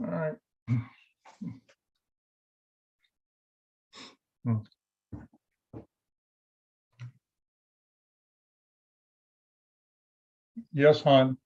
All right. Hmm. Yes, hon.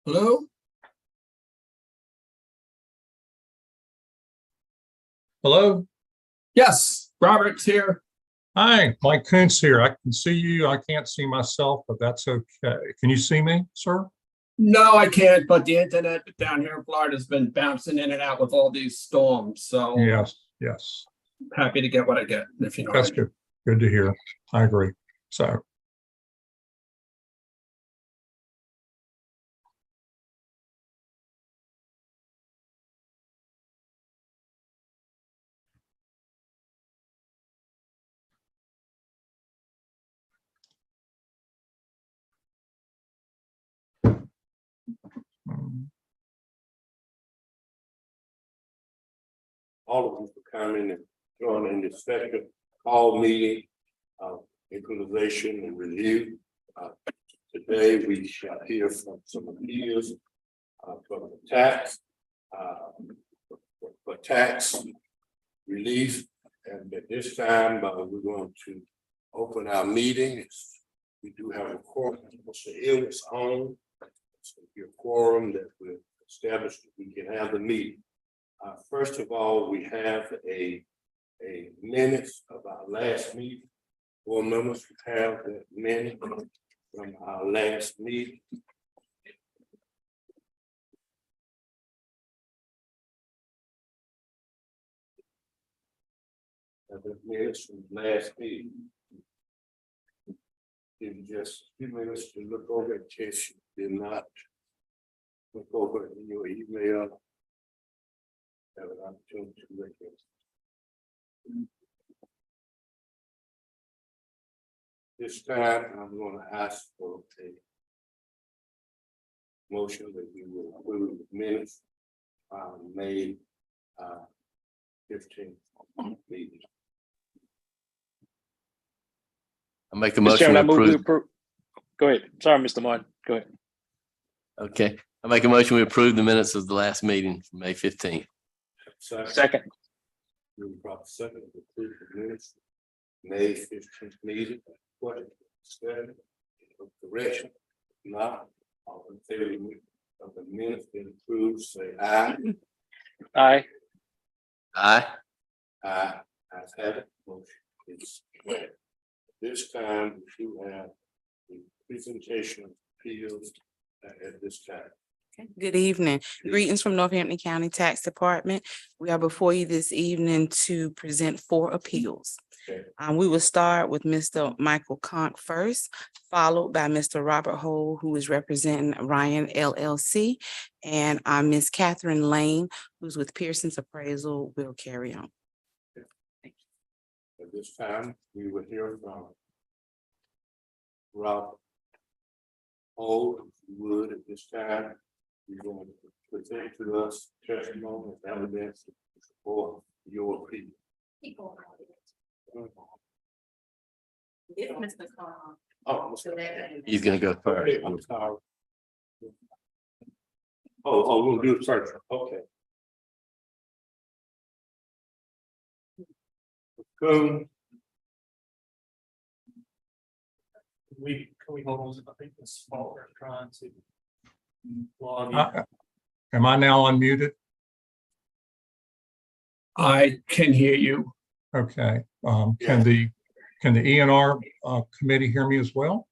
Hello? Hello. Yes, Robert's here. Hi, Mike Kuntz here. I can see you. I can't see myself, but that's okay. Can you see me, sir? No, I can't, but the internet down here in Florida has been bouncing in and out with all these storms, so Yes, yes. happy to get what I get, if you know what I That's mean. good. Good to hear. I agree. So, all of you for coming and joining this special call meeting of equalization and review. Today, we shall hear from some appeals from the tax for tax relief. And at this time, we're going to open our meeting. We do have a quorum. Mr. Hill is on. So your quorum that we've established, we can have the meeting. First of all, we have a minutes of our last meeting. Board members have that minute from our last meeting. The minutes from last meeting. In just a few minutes to look over in case you did not look over in your email. Have an opportunity to look at it. This time, I'm going to ask for a motion that we will approve the minutes May 15th meeting. I make a Mr. motion Chairman, I we move we approve. approve. Go ahead. Sorry, Mr. Martin. Go ahead. Okay, I make a motion we approve the minutes of the last meeting, May 15th. Second. Moving proper second to approve the minutes, May 15th meeting. What discussion, correction? Not all in favor of the minutes being approved, say aye. Aye. Aye. Aye. Ayes have it. Motion is carried. This time, we do have the presentation of appeals at this time. Good evening. Greetings from Northampton County Tax Department. We are before you this evening to present 4 appeals. Okay. We will start with Mr. Michael Conk first, followed by Mr. Robert Hole, who is representing Ryan LLC, and Ms. Catherine Lane, who's with Pearson's Appraisal, will carry on. At this time, we will hear from Robert Hole, if you would, at this time. You're going to present to us testimony and evidence for your appeal. Oh, He's gonna go first. okay, I'm sorry. We'll do it first. Okay. Coon. Can we hold on? I think this fault we're trying to log in. am I now unmuted? I can hear you. Okay. Can the ENR committee hear me as well?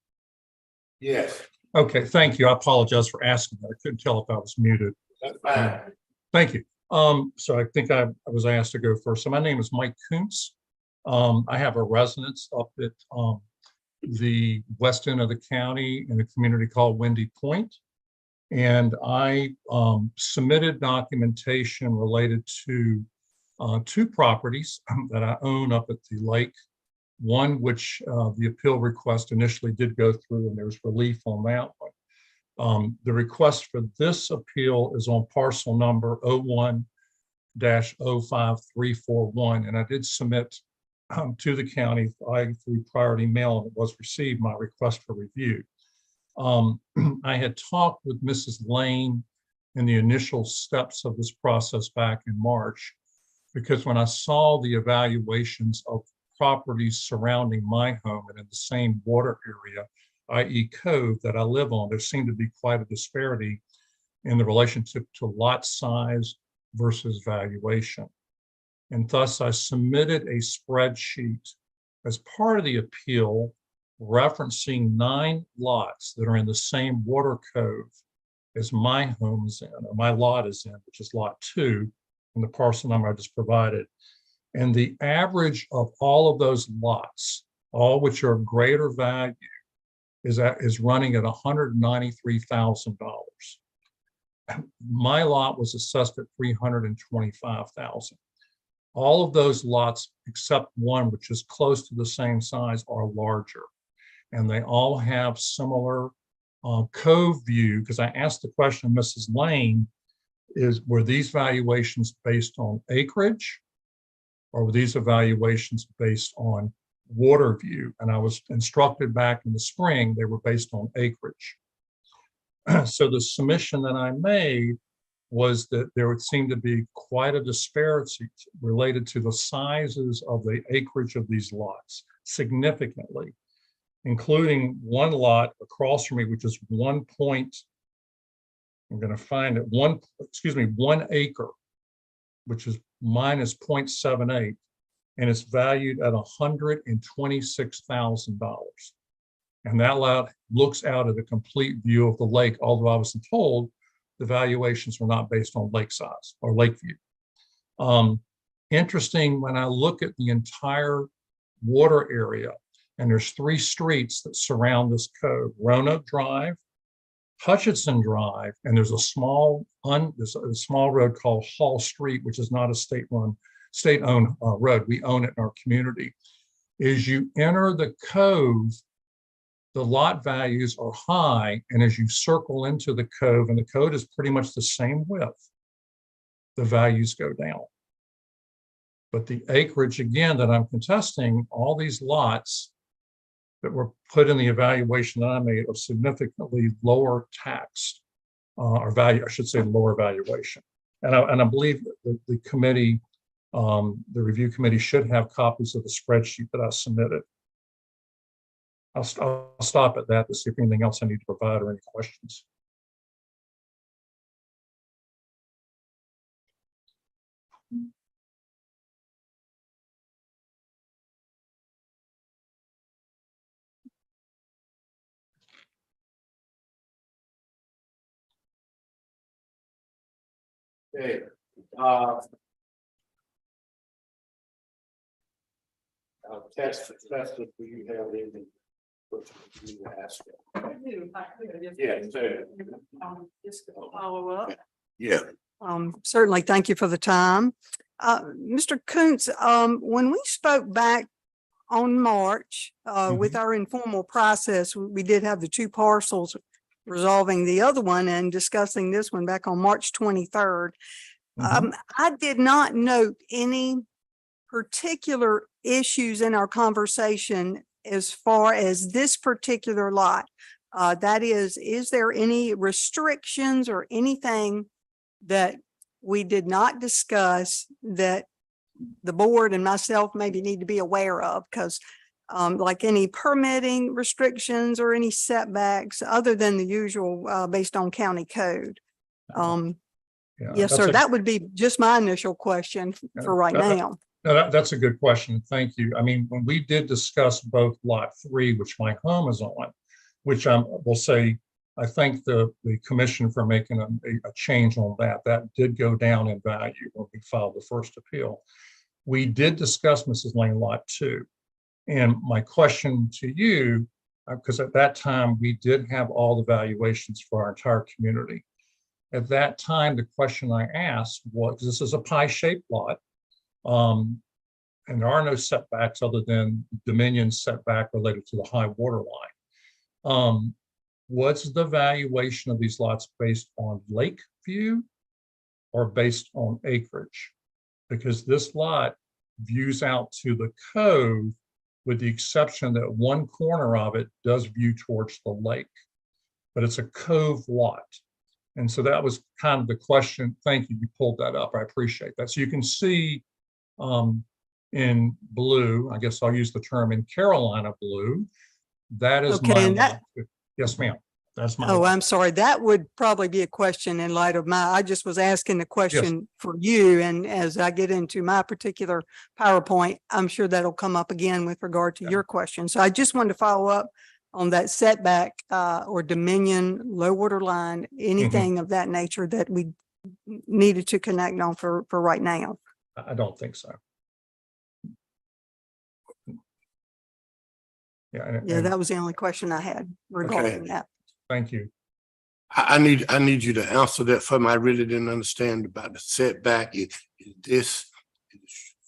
Yes, Okay, thank you. I apologize for asking that. I couldn't tell if I was muted. that's fine. Thank you. So I think I was asked to go first. So my name is Mike Kuntz. I have a residence up at the west end of the county in a community called Windy Point. And I submitted documentation related to 2 properties that I own up at the lake. One which the appeal request initially did go through, and there's relief on that one. The request for this appeal is on parcel number 01-05341, and I did submit to the county through priority mail, and it was received, my request for review. I had talked with Mrs. Lane in the initial steps of this process back in March, because when I saw the evaluations of properties surrounding my home and in the same water area, i.e. Cove, that I live on, there seemed to be quite a disparity in the relationship to lot size versus valuation. And thus I submitted a spreadsheet as part of the appeal referencing 9 lots that are in the same water cove as my home is in, or my lot is in, which is lot 2, and the parcel number I just provided. And the average of all of those lots, all which are of greater value, is running at $193,000. My lot was assessed at $325,000. All of those lots, except one, which is close to the same size, are larger. And they all have similar cove view, because I asked the question, Mrs. Lane, were these valuations based on acreage, or were these evaluations based on water view? And I was instructed back in the spring, they were based on acreage. So the submission that I made was that there would seem to be quite a disparity related to the sizes of the acreage of these lots, significantly, including one lot across from me, which is 1 acre, which is mine is 0.78, and it's valued at $126,000. And that lot looks out at a complete view of the lake, although I was told the valuations were not based on lake size or lake view. Interesting, when I look at the entire water area, and there's 3 streets that surround this cove: Roanoke Drive, Hutchinson Drive, and there's a small road called Hall Street, which is not a state-owned road. We own it in our community. As you enter the cove, the lot values are high, and as you circle into the cove, and the cove is pretty much the same width, the values go down. But the acreage, again, that I'm contesting, all these lots that were put in the evaluation that I made are significantly lower taxed, or value, I should say, lower valuation. And I believe that the committee, the review committee, should have copies of the spreadsheet that I submitted. I'll stop at that to see if anything else I need to provide or any questions. Okay. Test do you have anything you ask? Yeah. Just to follow up. Yeah. Certainly, thank you for the time. Mr. Koontz, when we spoke back on March with our informal process, we did have the 2 parcels resolving the other one and discussing this one back on March 23rd. I did not note any particular issues in our conversation as far as this particular lot. That is there any restrictions or anything that we did not discuss that the board and myself maybe need to be aware of? Because like any permitting restrictions or any setbacks other than the usual based on county code. Yes, sir. That would be just my initial question for right now. No, that's a good question. Thank you. I mean, when we did discuss both lot 3, which my home is on, which I will say, I thank the commission for making a change on that. That did go down in value when we filed the first appeal. We did discuss, Mrs. Lane, lot 2. And my question to you, because at that time we did have all the valuations for our entire community. At that time, the question I asked was, this is a pie-shaped lot, and there are no setbacks other than Dominion setback related to the high water line. What's the valuation of these lots based on lake view or based on acreage? Because this lot views out to the cove, with the exception that one corner of it does view towards the lake, but it's a cove lot. And so that was kind of the question. Thank you, you pulled that up. I appreciate that. So you can see in blue, I guess I'll use the term in Carolina blue, that is okay, my lot. Yes, ma'am. That's my. Oh, lot. I'm sorry. That would probably be a question in light of I just was asking the question for you. And as I get into my particular PowerPoint, I'm sure that'll come up again with regard to Yeah. your question. So I just wanted to follow up on that setback or dominion, low water line, anything of that nature that we needed to connect on for right now. I don't think so. Yeah. Yeah, and that was the only question I had regarding that. thank you. I need you to answer that for me. I really didn't understand about the setback. Is this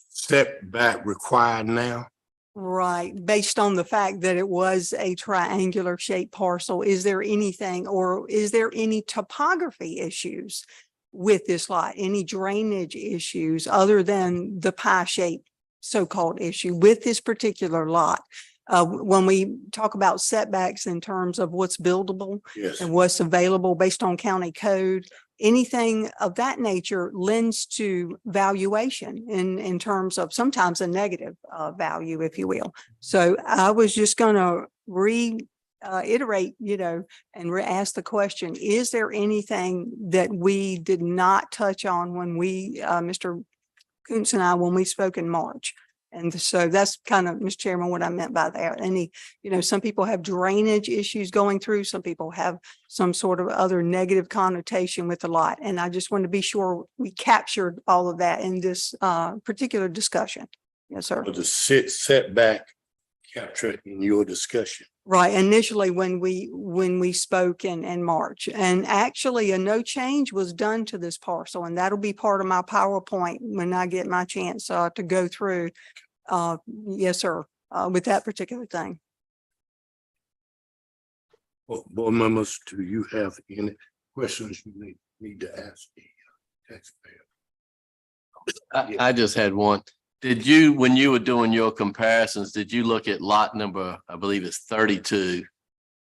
setback required now? Right, based on the fact that it was a triangular shaped parcel, is there anything or is there any topography issues with this lot? Any drainage issues other than the pie shaped so-called issue with this particular lot? When we talk about setbacks in terms of what's buildable Yes. and what's available based on county code, anything of that nature lends to valuation in terms of sometimes a negative value, if you will. So I was just going to reiterate, and ask the question, is there anything that we did not touch on when we, Mr. Kuntz and I, when we spoke in March? And so that's kind of, Mr. Chairman, what I meant by that. Some people have drainage issues going through, some people have some sort of other negative connotation with the lot. And I just want to be sure we captured all of that in this particular discussion. Yes, sir. Or the setback captured in your discussion? Right. Initially, when we spoke in March, and actually a no change was done to this parcel, and that'll be part of my PowerPoint when I get my chance to go through. Yes, sir. With that particular thing. Well, board members, do you have any questions you need to ask the taxpayer? I just had one. Did you, when you were doing your comparisons, did you look at lot number, I believe it's 32,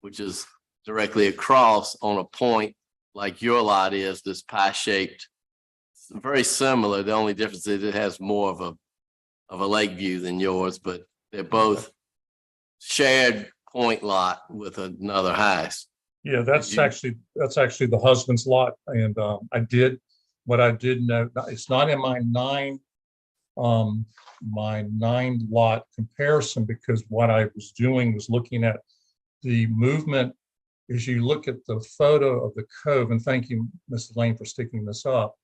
which is directly across on a point like your lot is, this pie shaped? Very similar. The only difference is it has more of a lake view than yours, but they're both shared point lot with another house. Yeah, that's you- actually the husband's lot. And what I did note, it's not in my nine lot comparison, because what I was doing was looking at the movement. As you look at the photo of the cove, and thank you, Mrs. Lane, for sticking this up.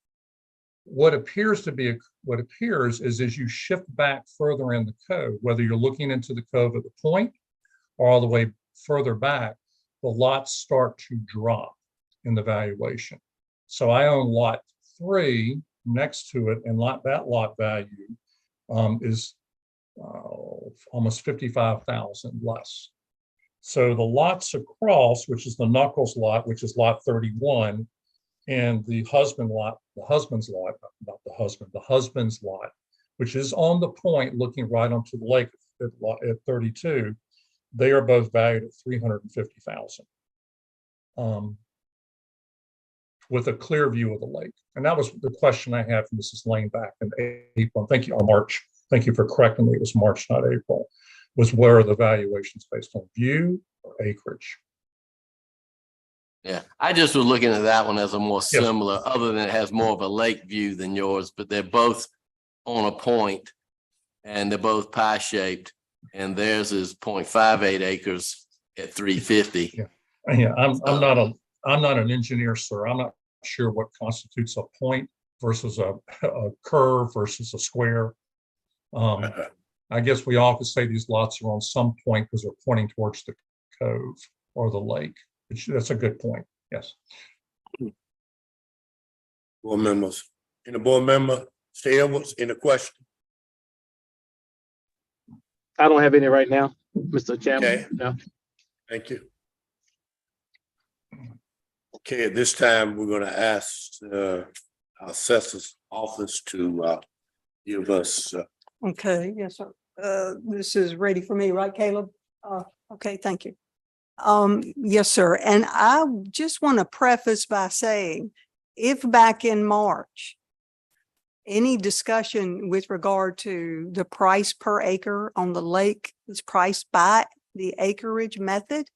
What appears is as you shift back further in the cove, whether you're looking into the cove at the point or all the way further back, the lots start to drop in the valuation. So I own lot 3 next to it, and that lot value is almost 55,000 less. So the lots across, which is the Knuckles lot, which is lot 31, and the husband's lot, which is on the point looking right onto the lake at 32, they are both valued at 350,000. With a clear view of the lake. And that was the question I had from Mrs. Lane back in April. Thank you, or March. Thank you for correcting me. It was March, not April. Was where are the valuations based on view or acreage? Yeah, I just was looking at that one as a more similar, other than it has more of a lake view than yours, but they're both on a point and they're both pie shaped, and theirs is 0.58 acres at 350. Yeah, I'm not an engineer, sir. I'm not sure what constitutes a point versus a curve versus a square. I guess we all could say these lots are on some point because they're pointing towards the cove or the lake. That's a good point. Yes. Board members, any board member, Mr. Edwards, any question? I don't have any right now, Mr. Chairman. Okay. No. Thank you. Okay, at this time, we're gonna ask our assessor's office to give us Okay, yes, sir. This is ready for me, right, Caleb? Okay, thank you. Yes, sir. And I just want to preface by saying, if back in March, any discussion with regard to the price per acre on the lake is priced by the acreage method,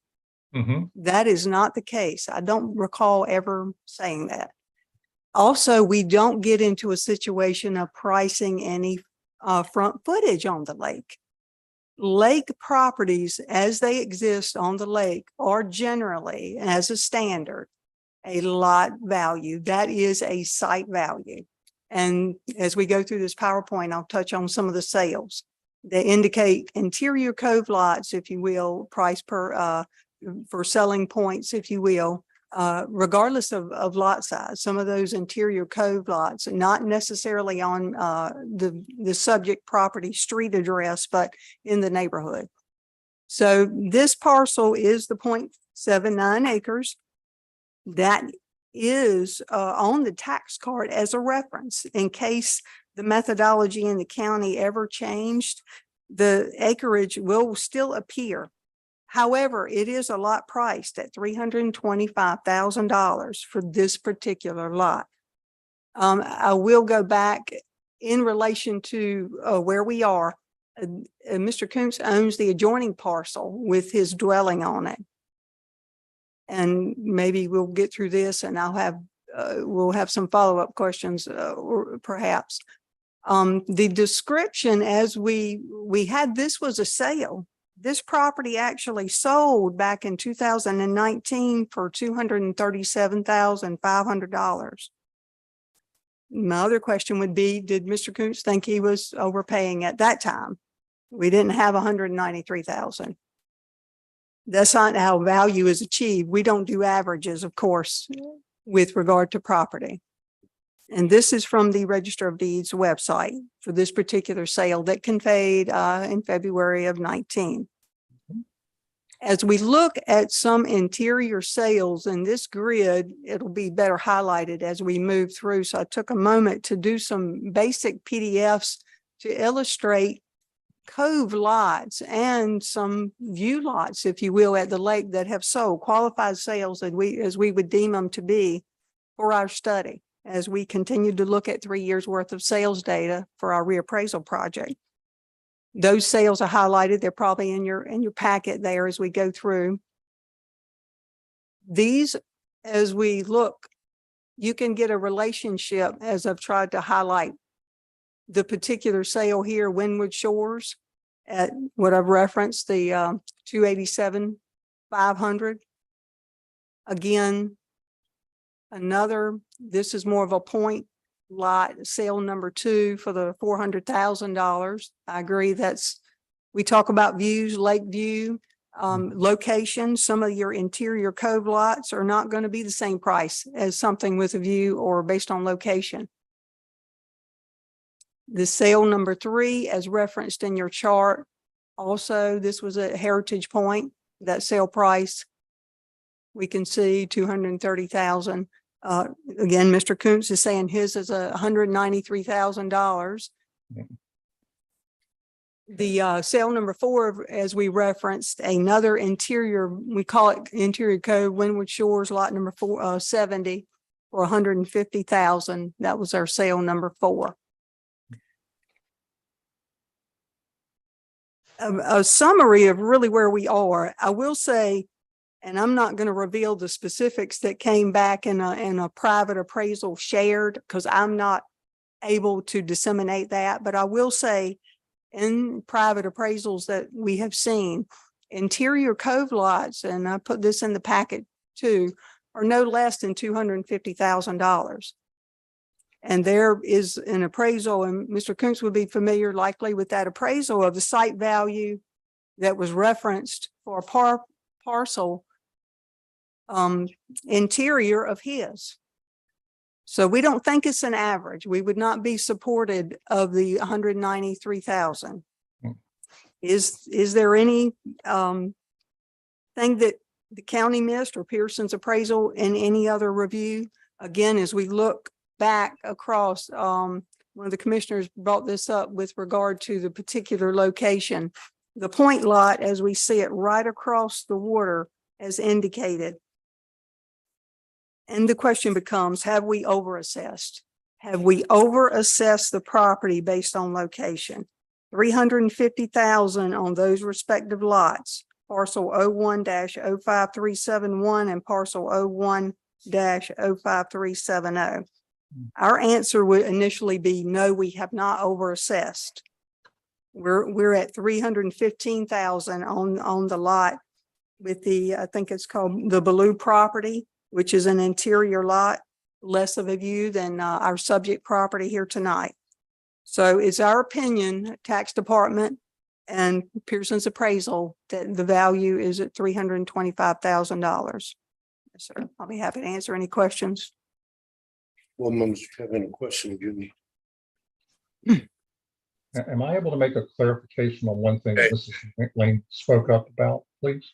Mhm. That is not the case. I don't recall ever saying that. Also, we don't get into a situation of pricing any front footage on the lake. Lake properties as they exist on the lake are generally, as a standard, a lot value. That is a site value. And as we go through this PowerPoint, I'll touch on some of the sales. They indicate interior cove lots, if you will, price per for selling points, if you will, regardless of lot size. Some of those interior cove lots, not necessarily on the subject property street address, but in the neighborhood. So this parcel is the 0.79 acres. That is on the tax card as a reference in case the methodology in the county ever changed. The acreage will still appear. However, it is a lot priced at $325,000 for this particular lot. I will go back in relation to where we are. Mr. Koontz owns the adjoining parcel with his dwelling on it. And maybe we'll get through this and we'll have some follow-up questions or perhaps. The description as we had, this was a sale. This property actually sold back in 2019 for $237,500. My other question would be, did Mr. Koontz think he was overpaying at that time? We didn't have $193,000. That's not how value is achieved. We don't do averages, of course, with regard to property. And this is from the Register of Deeds website for this particular sale that conveyed in February of 19. As we look at some interior sales in this grid, it'll be better highlighted as we move through. So I took a moment to do some basic PDFs to illustrate cove lots and some view lots, if you will, at the lake that have sold qualified sales as we would deem them to be for our study as we continue to look at 3 years worth of sales data for our reappraisal project. Those sales are highlighted. They're probably in your packet there as we go through. These, as we look, you can get a relationship, as I've tried to highlight the particular sale here, Wynwood Shores, at what I've referenced, the 287,500. Again, this is more of a point lot, sale number 2 for the $400,000. I agree, we talk about views, lake view, location. Some of your interior cove lots are not going to be the same price as something with a view or based on location. The sale number 3, as referenced in your chart, also, this was a Heritage Point. That sale price, we can see $230,000. Again, Mr. Koontz is saying his is $193,000. The sale number 4, as we referenced, another interior, we call it interior cove, Wynwood Shores, lot number 70 for $150,000. That was our sale number 4. A summary of really where we are. I will say, and I'm not going to reveal the specifics that came back in a private appraisal shared, because I'm not able to disseminate that, but I will say in private appraisals that we have seen, interior cove lots, and I put this in the packet too, are no less than $250,000. And there is an appraisal, and Mr. Koontz would be familiar likely with that appraisal of the site value that was referenced for a parcel interior of his. So we don't think it's an average. We would not be supported of the 193,000. Is there any thing that the county missed or Pearson's appraisal in any other review? Again, as we look back across, one of the commissioners brought this up with regard to the particular location. The point lot, as we see it right across the water, as indicated. And the question becomes, have we overassessed? Have we overassessed the property based on location? $350,000 on those respective lots parcel 01-0537 and parcel 01-05370. Our answer would initially be no, we have not overassessed. We're at 315,000 on the lot with the, I think it's called the Baloo property, which is an interior lot, less of a view than our subject property here tonight. So it's our opinion, tax department and Pearson's appraisal, that the value is at $325,000. Yes, sir. I'll be happy to answer any questions. Board members, if you have any questions, give me. Am I able to make a clarification on one thing that Okay. Mrs. Lane spoke up about, please?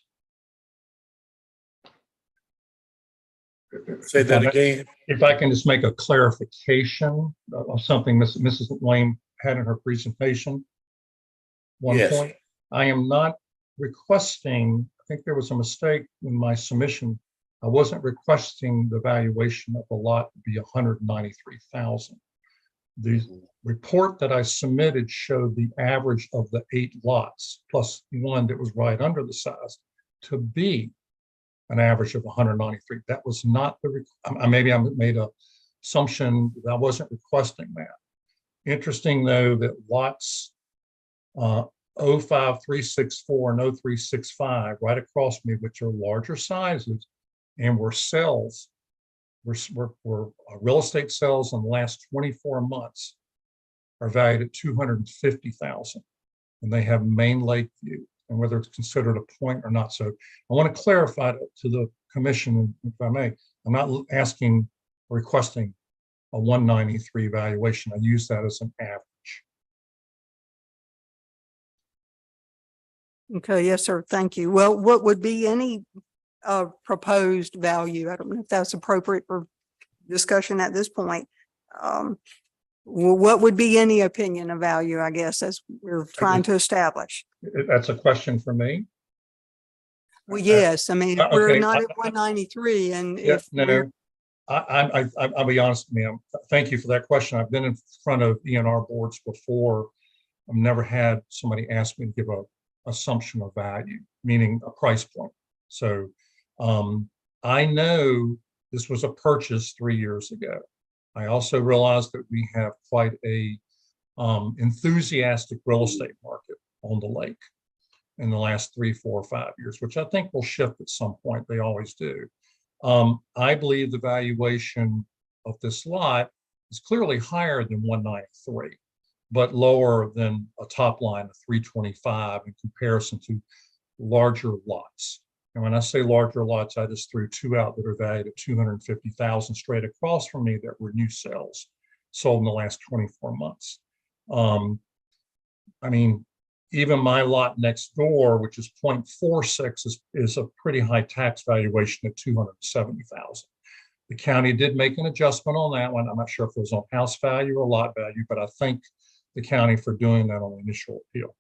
Say that again. If I can just make a clarification of something Mrs. Lane had in her presentation. One Yes. point, I am not requesting, I think there was a mistake in my submission. I wasn't requesting the valuation of the lot to be 193,000. The report that I submitted showed the average of the 8 lots plus one that was right under the size to be an average of 193. That was not the, maybe I made a assumption that I wasn't requesting that. Interesting though, that lots 05364 and 0365 right across me, which are larger sizes and were sales, were real estate sales in the last 24 months are valued at 250,000, and they have main lake view, and whether it's considered a point or not. So I want to clarify to the commission, if I may, I'm not asking or requesting a 193 valuation. I use that as an average. Okay, yes, sir. Thank you. Well, what would be any proposed value? I don't know if that's appropriate for discussion at this point. What would be any opinion of value, I guess, as we're trying to establish? That's a question for me. Well, yes, I mean, if we're Okay, not at 193 and Yeah, if no, we're, I'll be honest, ma'am. Thank you for that question. I've been in front of ENR boards before. I've never had somebody ask me to give a assumption of value, meaning a price point. So I know this was a purchase 3 years ago. I also realized that we have quite a enthusiastic real estate market on the lake in the last 3, 4, 5 years, which I think will shift at some point. They always do. I believe the valuation of this lot is clearly higher than 193, but lower than a top line of 325 in comparison to larger lots. And when I say larger lots, I just threw 2 out that are valued at 250,000 straight across from me that were new sales sold in the last 24 months. I mean, even my lot next door, which is 0.46, is a pretty high tax valuation at 270,000. The county did make an adjustment on that one. I'm not sure if it was on house value or lot value, but I thank the county for doing that on the initial appeal.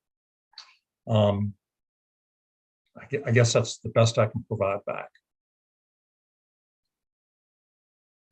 I guess that's the best I can provide back.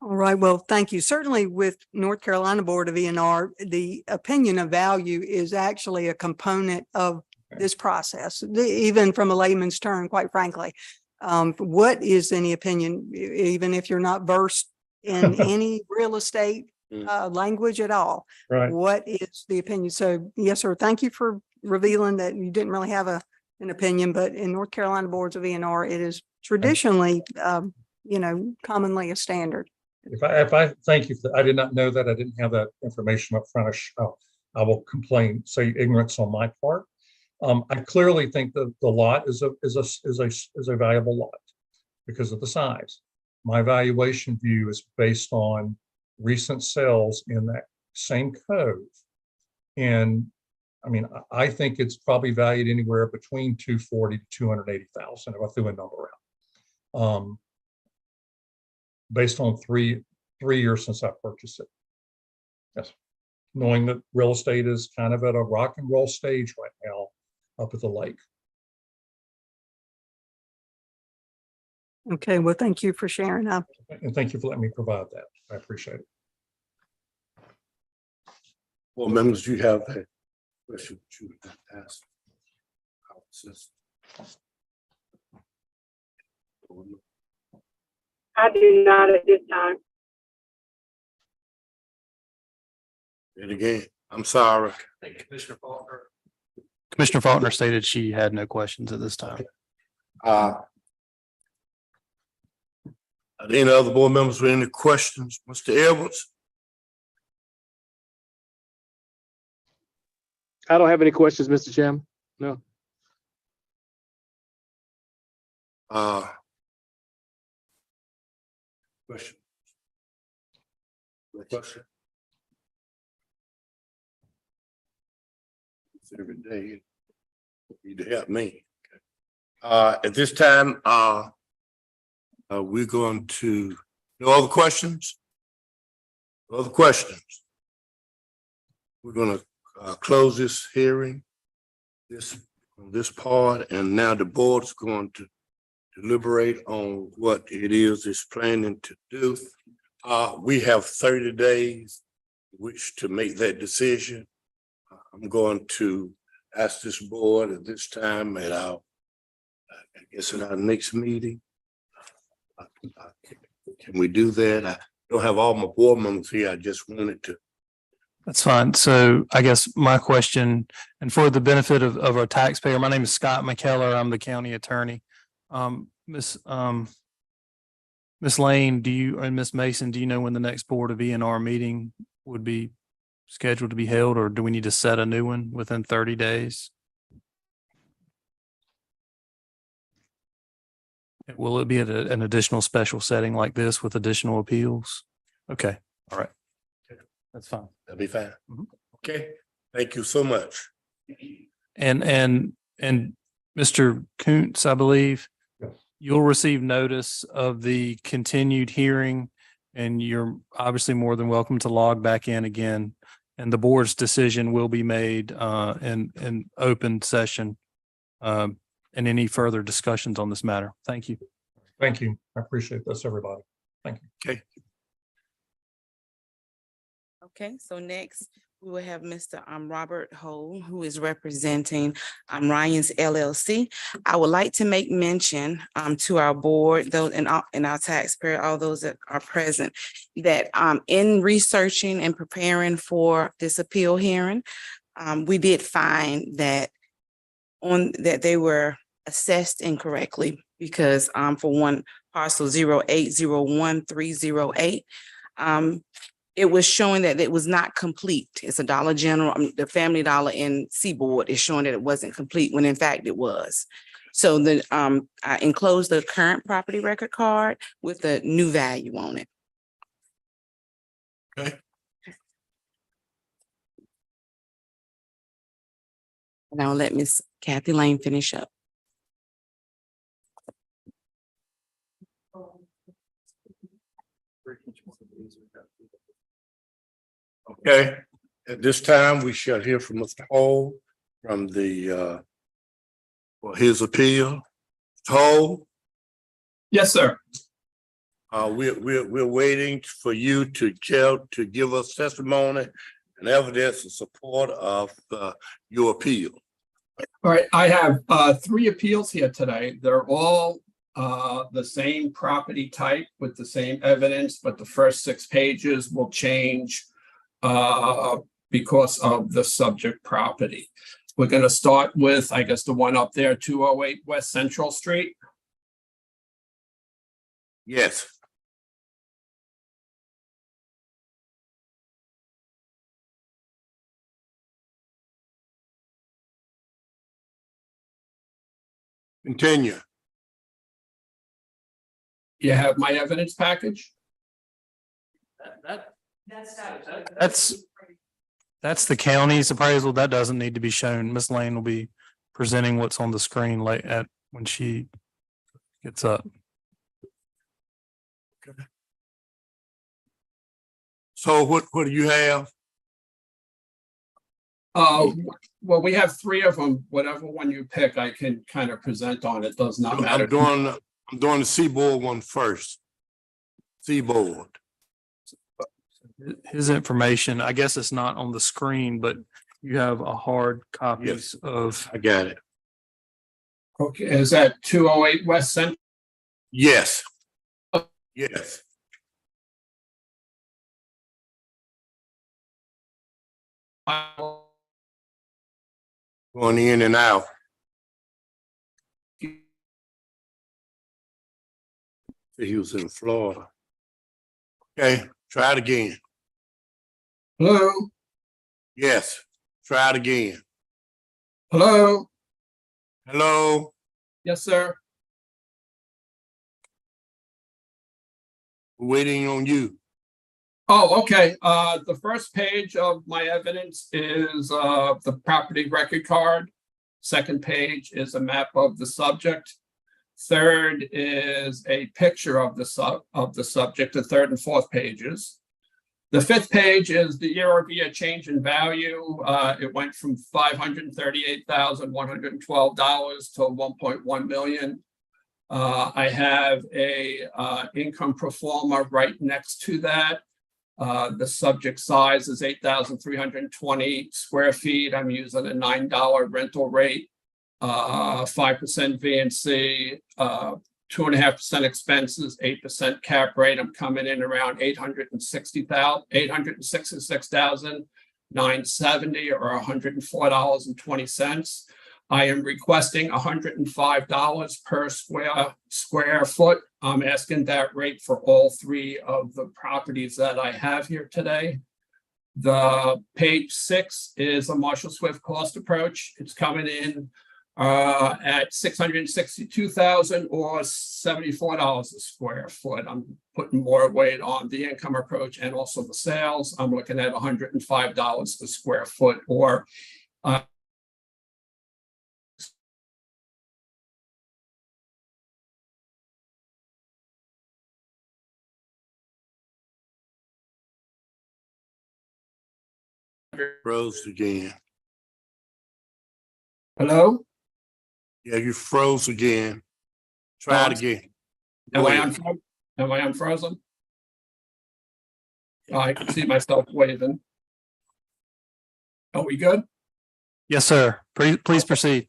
all right, well, thank you. Certainly with North Carolina Board of ENR, the opinion of value is actually a component of this process, even from a layman's term, quite frankly. What is any opinion, even if you're not versed in any real estate language at all? Right. What is the opinion? So yes, sir. Thank you for revealing that you didn't really have an opinion, but in North Carolina Boards of ENR, it is traditionally, commonly a standard. If I thank you for that. I did not know that. I didn't have that information up front. I will complain, say ignorance on my part. I clearly think that the lot is a valuable lot because of the size. My valuation view is based on recent sales in that same cove. And I mean, I think it's probably valued anywhere between 240 to 280,000 if I threw a number out. Based on three years since I purchased it. Yes, knowing that real estate is kind of at a rock and roll stage right now up at the lake. Okay, well, thank you for sharing. And thank you for letting me provide that. I appreciate it. Well, members, you have a question you would like to ask. I do not at this time. And again, I'm sorry. I think Commissioner Faulkner. Commissioner Faulkner stated she had no questions at this time. Are there any other board members with any questions? Mr. Edwards? I don't have any questions, Mr. Chairman. No. Question. Question. It's every day. You need to help me. At this time, we're going to, no other questions? No other questions? We're gonna close this hearing, this part, and now the board's going to deliberate on what it is it's planning to do. We have 30 days which to make that decision. I'm going to ask this board at this time at our, I guess in our next meeting. Can we do that? I don't have all my board members here. I just wanted to. That's fine. So I guess my question, and for the benefit of our taxpayer, my name is Scott McKellar. I'm the county attorney. Miss Lane, and Miss Mason, do you know when the next Board of ENR meeting would be scheduled to be held, or do we need to set a new one within 30 days? Will it be at an additional special setting like this with additional appeals? Okay, all right. That's fine. That'll be fine. Mhm. Okay, thank you so much. And Mr. Kuntz, I believe you'll receive notice of the continued hearing, and you're obviously more than welcome to log back in again. And the board's decision will be made in open session and any further discussions on this matter. Thank you. Thank you. I appreciate this, everybody. Thank you. Okay. Okay, so next we will have Mr. Robert Ho, who is representing Ryan's LLC. I would like to make mention to our board, those and our taxpayer, all those that are present, that in researching and preparing for this appeal hearing, we did find that they were assessed incorrectly because for one parcel 0801308, it was showing that it was not complete. It's a Dollar General, the Family Dollar in Seaboard is showing that it wasn't complete when in fact it was. So I enclosed the current property record card with the new value on it. Okay. And I'll let Miss Kathy Lane finish up. Okay, at this time, we shall hear from Mr. Hall from the for his appeal. Mr. Hall, Yes, sir. we're waiting for you to give us testimony and evidence in support of your appeal. All right, I have 3 appeals here today. They're all the same property type with the same evidence, but the first 6 pages will change because of the subject property. We're going to start with, I guess, the one up there, 208 West Central Street. Yes. Continue. You have my evidence package? That's the county's appraisal. That doesn't need to be shown. Ms. Lane will be presenting what's on the screen when she gets up. So what do you have? Well, we have 3 of them. Whatever one you pick, I can kind of present on. It does not matter. I'm doing the Seaboard one first. Seaboard. His information, I guess it's not on the screen, but you have a hard copies of. I got it. Okay, is that 208 West Central? Yes. Yes. Going in and out. He was in Florida. Okay, try it again. Hello, Yes, try it again. hello, Hello? yes, sir. We're waiting on you. Oh, okay. The first page of my evidence is the property record card. Second page is a map of the subject. Third is a picture of the subject, the third and fourth pages. The fifth page is the year-over-year change in value. It went from $538,112 to $1.1 million. I have a income pro forma right next to that. The subject size is 8,320 square feet. I'm using a $9 rental rate, 5% VNC, 2.5% expenses, 8% cap rate. I'm coming in around $866,970 or $104.20. I am requesting $105 per square foot. I'm asking that rate for all three of the properties that I have here today. The page 6 is a Marshall Swift cost approach. It's coming in at $662,000 or $74 a square foot. I'm putting more weight on the income approach and also the sales. I'm looking at $105 a square foot or Froze again. hello? Yeah, you froze again. Try it again. Am Go I ahead. unfrozen? I can see myself waving. Are we good? Yes, sir. Please proceed.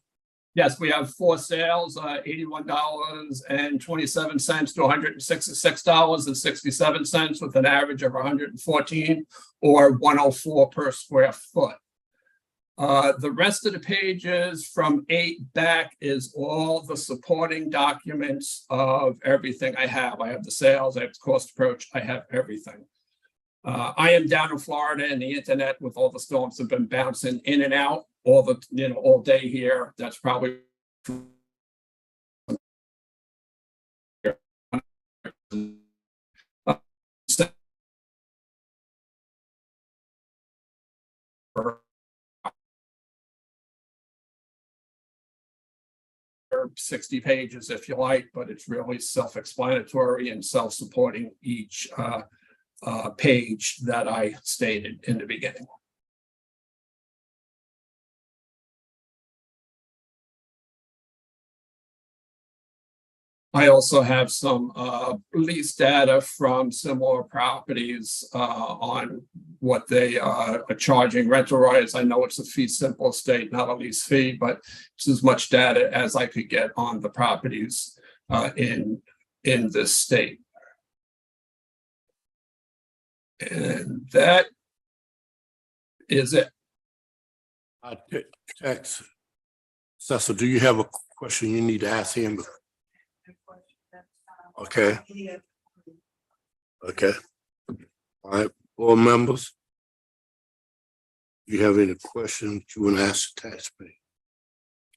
Yes, we have four sales, $81.27 to $166.67 with an average of 114 or 104 per square foot. The rest of the pages from 8 back is all the supporting documents of everything I have. I have the sales, I have the cost approach, I have everything. I am down in Florida and the internet with all the storms have been bouncing in and out all day here. That's probably or 60 pages if you like, but it's really self-explanatory and self-supporting each page that I stated in the beginning. I also have some lease data from similar properties on what they are charging rental rates. I know it's a fee simple estate, not a lease fee, but it's as much data as I could get on the properties in this state. And that is it. Text. Cecil, do you have a question you need to ask him? Okay. Okay. All right, board members. You have any questions you want to ask the taxpayer?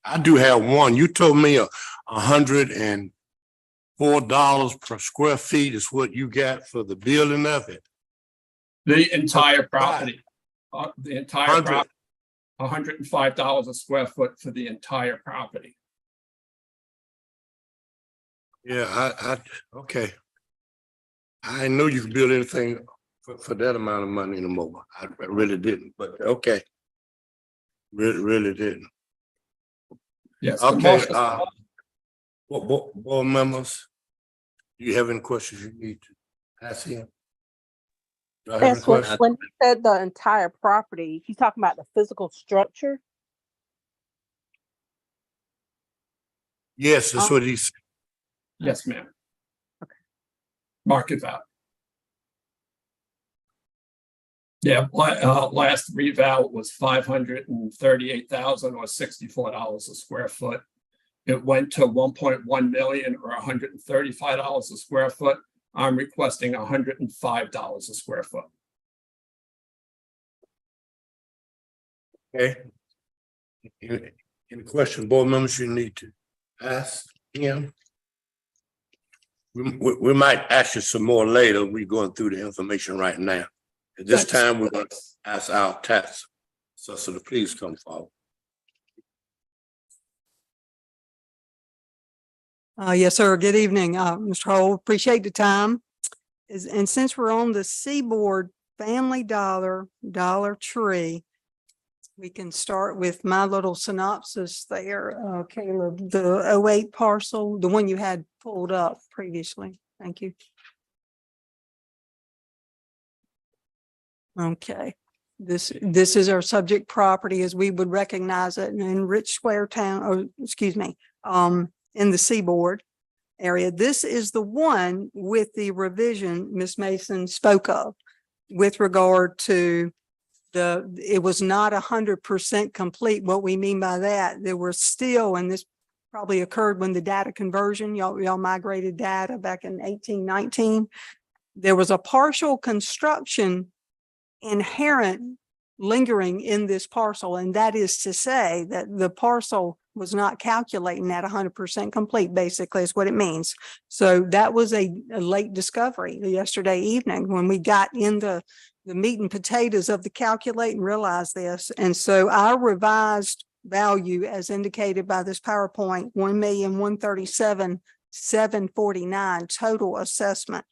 I do have one. You told me $104 per square feet is what you got for the building of it. The entire property, the entire property, $105 a square foot for the entire property. Yeah, okay. I know you could build anything for that amount of money anymore. I really didn't, but okay. Really didn't. Yes. Okay, board members, do you have any questions you need to ask him? Do I have any That's what, questions? when you said the entire property, you talking about the physical structure? Yes, that's what he said. Yes, ma'am. Market value. Yeah, last reval was 538,000 or $64 a square foot. It went to 1.1 million or $135 a square foot. I'm requesting $105 a square foot. Okay. Any question, board members you need to ask him? We might ask you some more later. We're going through the information right now. At this time, we're going to ask our tax assessor to please come forward. Yes, sir. Good evening, Mr. Hole. Appreciate the time. And since we're on the Seaboard Family Dollar, Dollar Tree, we can start with my little synopsis there, Caleb, the 08 parcel, the one you had pulled up previously. Thank you. Okay, this is our subject property as we would recognize it in Rich Square Town, or excuse me, in the Seaboard area. This is the one with the revision Ms. Mason spoke of with regard to it was not 100% complete. What we mean by that, there were still, and this probably occurred when the data conversion, y'all migrated data back in 1819. There was a partial construction inherent lingering in this parcel. And that is to say that the parcel was not calculating at 100% complete, basically is what it means. So that was a late discovery yesterday evening when we got in the meat and potatoes of the calculate and realized this. And so our revised value as indicated by this PowerPoint, 1,137,749 total assessment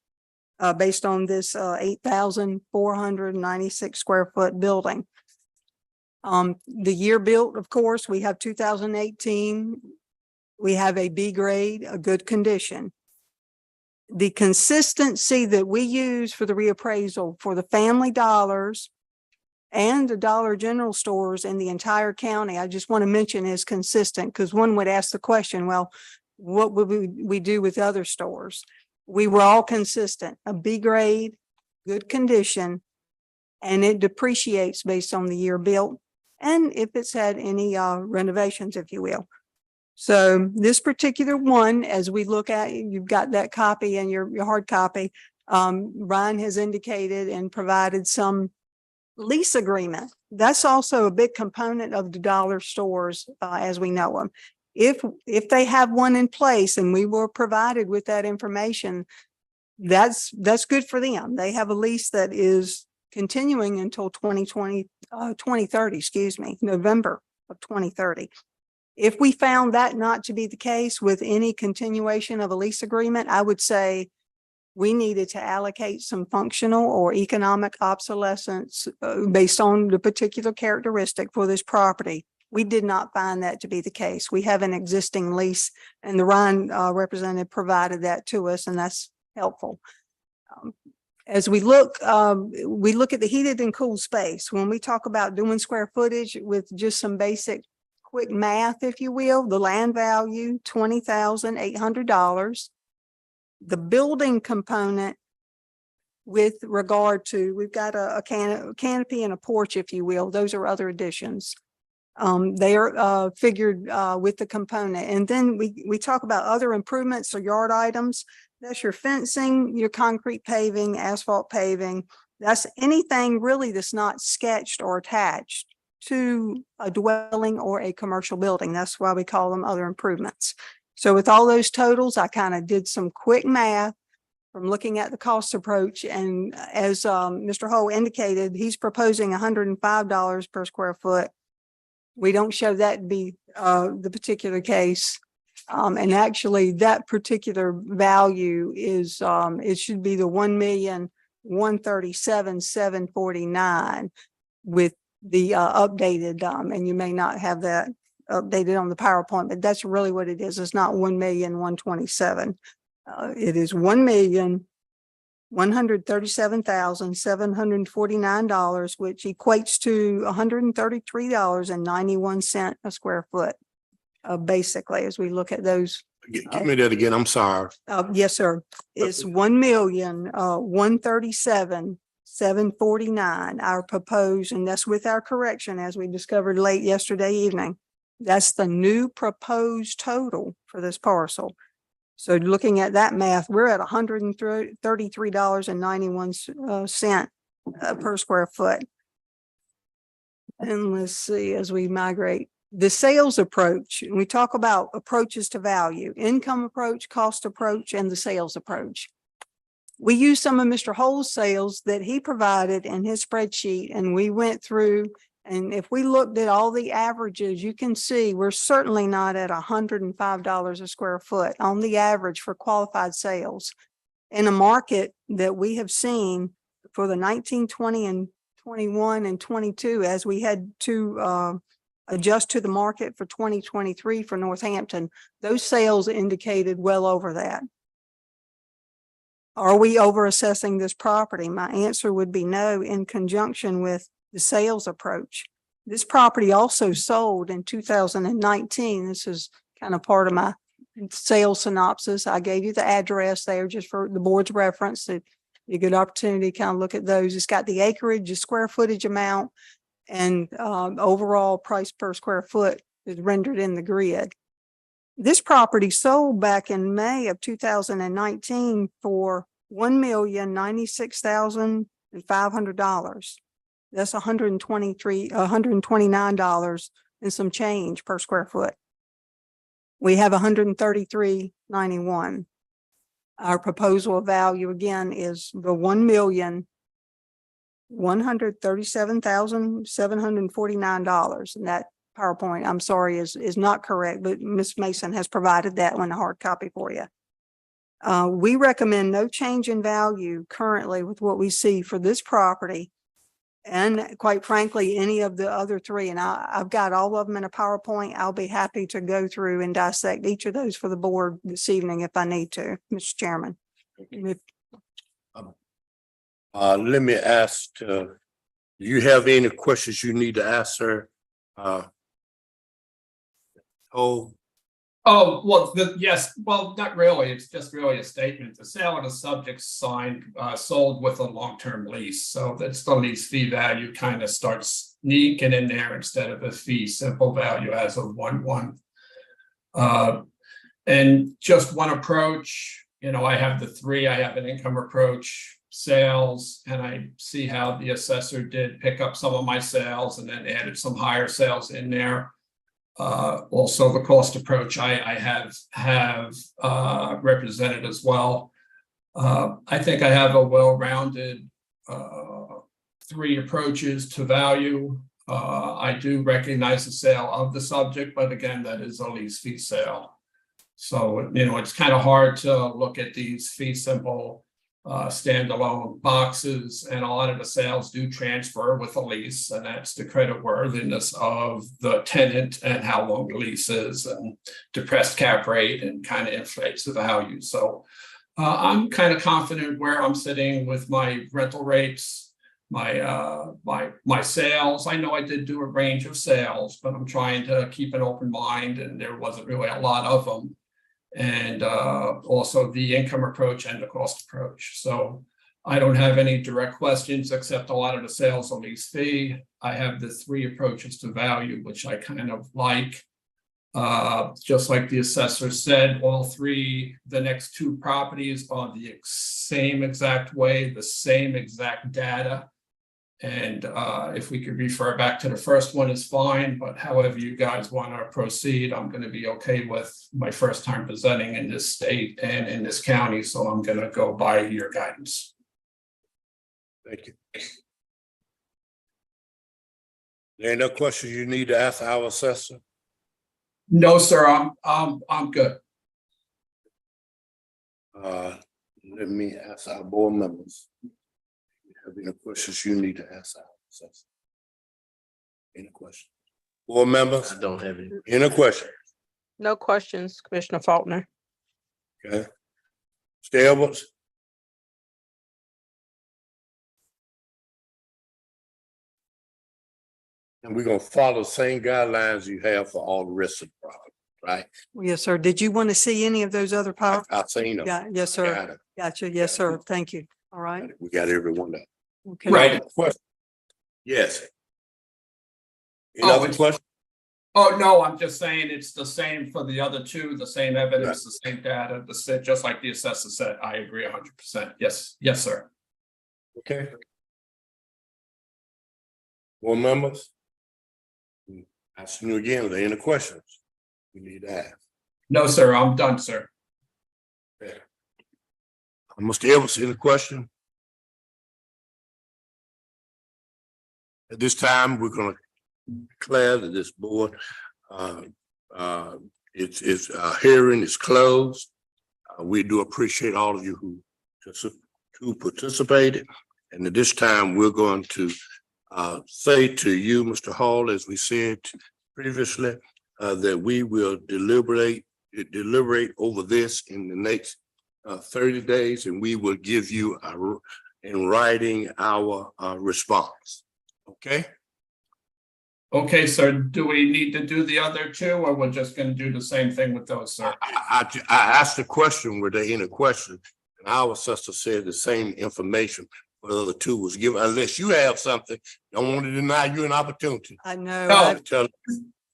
based on this 8,496 square foot building. The year built, of course, we have 2018. We have a B grade, a good condition. The consistency that we use for the reappraisal for the Family Dollars and the Dollar General stores in the entire county, I just want to mention is consistent, because one would ask the question, well, what would we do with other stores? We were all consistent, a B grade, good condition, and it depreciates based on the year built and if it's had any renovations, if you will. So this particular one, as we look at, you've got that copy and your hard copy. Ryan has indicated and provided some lease agreement. That's also a big component of the dollar stores as we know them. If they have one in place and we were provided with that information, that's good for them. They have a lease that is continuing until 2030, excuse me, November of 2030. If we found that not to be the case with any continuation of a lease agreement, I would say we needed to allocate some functional or economic obsolescence based on the particular characteristic for this property. We did not find that to be the case. We have an existing lease, and the Ryan representative provided that to us, and that's helpful. As we look at the heated and cooled space. When we talk about doing square footage with just some basic quick math, if you will, the land value, $20,800. The building component with regard to, we've got a canopy and a porch, if you will. Those are other additions. They are figured with the component. And then we talk about other improvements or yard items. That's your fencing, your concrete paving, asphalt paving. That's anything really that's not sketched or attached to a dwelling or a commercial building. That's why we call them other improvements. So with all those totals, I kind of did some quick math from looking at the cost approach. And as Mr. Ho indicated, he's proposing $105 per square foot. We don't show that to be the particular case. And actually that particular value is, it should be the 1,137,749 with the updated, and you may not have that updated on the PowerPoint, but that's really what it is. It's not 1,127,000. It is $1,137,749, which equates to $133.91 a square foot. Basically, as we look at those Give me that again. I'm sorry. Yes, sir. It's 1,137,749, our proposed, and that's with our correction, as we discovered late yesterday evening. That's the new proposed total for this parcel. So looking at that math, we're at $133.91 per square foot. And let's see, as we migrate, the sales approach, and we talk about approaches to value, income approach, cost approach, and the sales approach. We used some of Mr. Hole's sales that he provided in his spreadsheet, and we went through, and if we looked at all the averages, you can see we're certainly not at $105 a square foot on the average for qualified sales. In a market that we have seen for the 19, 20, and 21 and 22, as we had to adjust to the market for 2023 for Northampton, those sales indicated well over that. Are we over assessing this property? My answer would be no, in conjunction with the sales approach. This property also sold in 2019. This is kind of part of my sales synopsis. I gave you the address there just for the board's reference. It'd be a good opportunity to kind of look at those. It's got the acreage, the square footage amount, and overall price per square foot is rendered in the grid. This property sold back in May of 2019 for $1,096,500. That's $129 and some change per square foot. We have $133.91. Our proposal value again is the $1,137,749. And that PowerPoint, I'm sorry, is not correct, but Ms. Mason has provided that one, a hard copy for you. We recommend no change in value currently with what we see for this property. And quite frankly, any of the other three, and I've got all of them in a PowerPoint. I'll be happy to go through and dissect each of those for the board this evening if I need to, Mr. Chairman. Let me ask, do you have any questions you need to ask her? Oh, well, yes, well, not really. It's just really a statement. The sale of the subject signed, sold with a long-term lease. So that's the lease fee value kind of starts sneaking in there instead of a fee simple value as of 1/1. And just one approach, you know, I have the three. I have an income approach, sales, and I see how the assessor did pick up some of my sales and then added some higher sales in there. Also the cost approach I have represented as well. I think I have a well-rounded three approaches to value. I do recognize the sale of the subject, but again, that is a lease fee sale. So, you know, it's kind of hard to look at these fee simple standalone boxes, and a lot of the sales do transfer with a lease, and that's the credit worthiness of the tenant and how long the lease is, and depressed cap rate and kind of inflates the value. So I'm kind of confident where I'm sitting with my rental rates, my sales. I know I did do a range of sales, but I'm trying to keep an open mind, and there wasn't really a lot of them. And also the income approach and the cost approach. So I don't have any direct questions except a lot of the sales on lease fee. I have the three approaches to value, which I kind of like. Just like the assessor said, all three, the next two properties are the same exact way, the same exact data. And if we could refer back to the first one is fine, but however you guys want to proceed, I'm going to be okay with my first time presenting in this state and in this county. So I'm going to go by your guidance. Thank you. There ain't no questions you need to ask our assessor? No, sir, I'm good. Let me ask our board members. Have any questions you need to ask our assessor? Any questions? Board members? I don't have any. Any questions? No questions, Commissioner Faulkner. Okay. Mr. Edwards? And we're gonna follow the same guidelines you have for all the rest of the property. right? Yes, sir. Did you want to see any of those other power? I've seen them. Yeah, yes, sir. Got it. Gotcha. Yes, sir. Thank you. All right. We got everyone there. Okay. Right, question? Yes. Any Oh, other it's- question? Oh, no, I'm just saying it's the same for the other two, the same evidence, the same data, just like the assessor said. I agree 100%. Yes, yes, sir. Okay. Board members? Asking you again, are there any questions you need to ask? No, sir, I'm done, sir. Mr. Evans, any question? At this time, we're gonna declare that this board, its hearing is closed. We do appreciate all of you who participated. And at this time, we're going to say to you, Mr. Hall, as we said previously, that we will deliberate over this in the next 30 days, and we will give you in writing our response. Okay? Okay, sir, do we need to do the other two, or we're just gonna do the same thing with those, sir? I asked the question, were there any questions? And our assessor said the same information for the other two was given, unless you have something, don't want to deny you an opportunity. I know. No. Tell-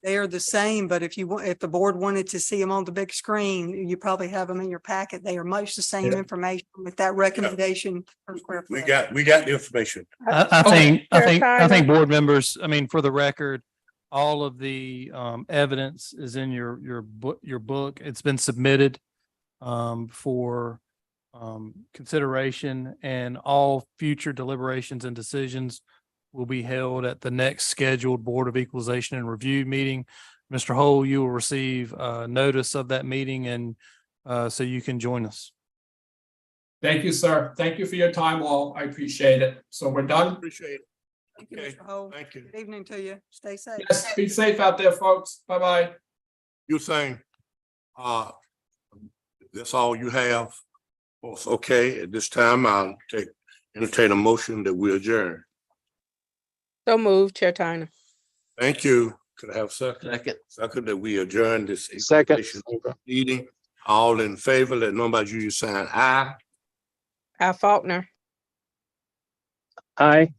They are the same, but if you want, if the board wanted to see them on the big screen, you probably have them in your packet. They are much the same Yeah. information with that recommendation per square We foot. got the information. I Okay. think board members, I mean, for the record, all of the evidence is in your book. It's been submitted for consideration, and all future deliberations and decisions will be held at the next scheduled Board of Equalization and Review meeting. Mr. Hole, you will receive notice of that meeting, and so you can join us. Thank you, sir. Thank you for your time all. I appreciate it. So we're done? Appreciate it. Thank you, Okay, Mr. Hole. thank you. Good evening to you. Stay safe. Yes, be safe out there, folks. Bye-bye. You're saying, that's all you have? Okay, at this time, I'll entertain a motion that we adjourn. So moved, Chair Tyner. Thank you. Could I have a second? Second. Second that we adjourn this. Second. equalization Meeting, all in favor, let know by you sign aye. Al Faulkner. Aye.